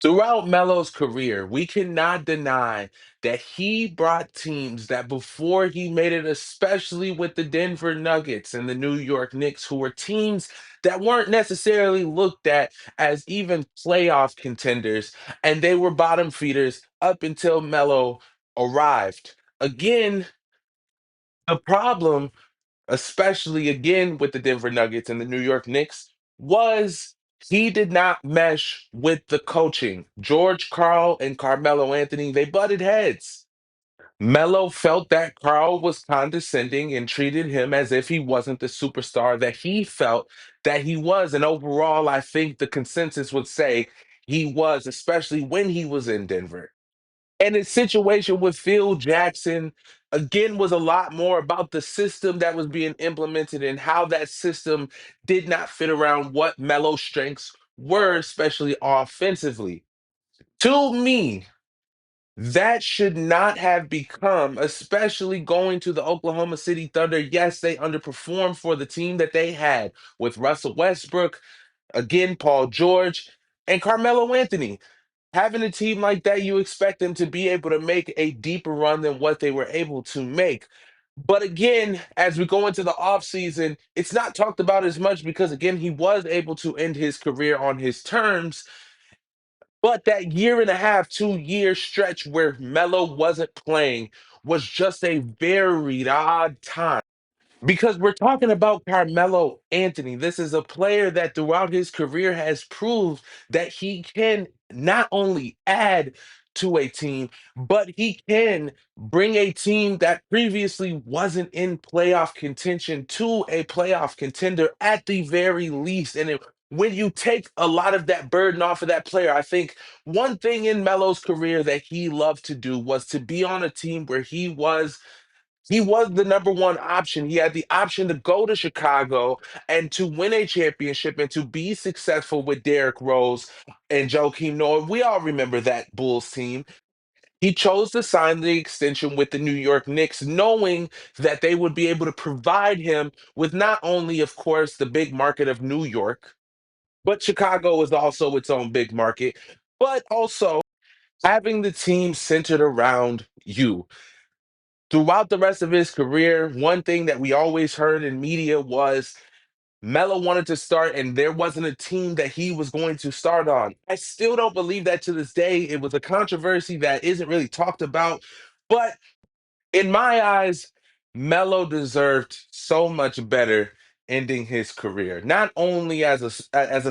Throughout Melo's career, we cannot deny that he brought teams that before he made it, especially with the Denver Nuggets and the New York Knicks, who were teams that weren't necessarily looked at as even playoff contenders, and they were bottom feeders up until Melo arrived. Again, the problem, especially again with the Denver Nuggets and the New York Knicks, was he did not mesh with the coaching. George Karl and Carmelo Anthony, they butted heads. Melo felt that Carl was condescending and treated him as if he wasn't the superstar that he felt that he was. And overall, I think the consensus would say he was, especially when he was in Denver. And his situation with Phil Jackson, again, was a lot more about the system that was being implemented and how that system did not fit around what Melo's strengths were, especially offensively. To me, that should not have become, especially going to the Oklahoma City Thunder. Yes, they underperformed for the team that they had with Russell Westbrook, again, Paul George, and Carmelo Anthony. Having a team like that, you expect them to be able to make a deeper run than what they were able to make. But again, as we go into the offseason, it's not talked about as much because, again, he was able to end his career on his terms. But that year and a half, 2 year stretch where Melo wasn't playing was just a very odd time. Because we're talking about Carmelo Anthony. This is a player that throughout his career has proved that he can not only add to a team, but he can bring a team that previously wasn't in playoff contention to a playoff contender at the very least. When you take a lot of that burden off of that player, I think one thing in Melo's career that he loved to do was to be on a team where he was the number one option. He had the option to go to Chicago and to win a championship and to be successful with Derrick Rose and Joakim Noah. We all remember that Bulls team. He chose to sign the extension with the New York Knicks, knowing that they would be able to provide him with not only, of course, the big market of New York, but Chicago is also its own big market, but also having the team centered around you. Throughout the rest of his career, one thing that we always heard in media was Melo wanted to start, and there wasn't a team that he was going to start on. I still don't believe that to this day. It was a controversy that isn't really talked about. But in my eyes, Melo deserved so much better ending his career, not only as a star.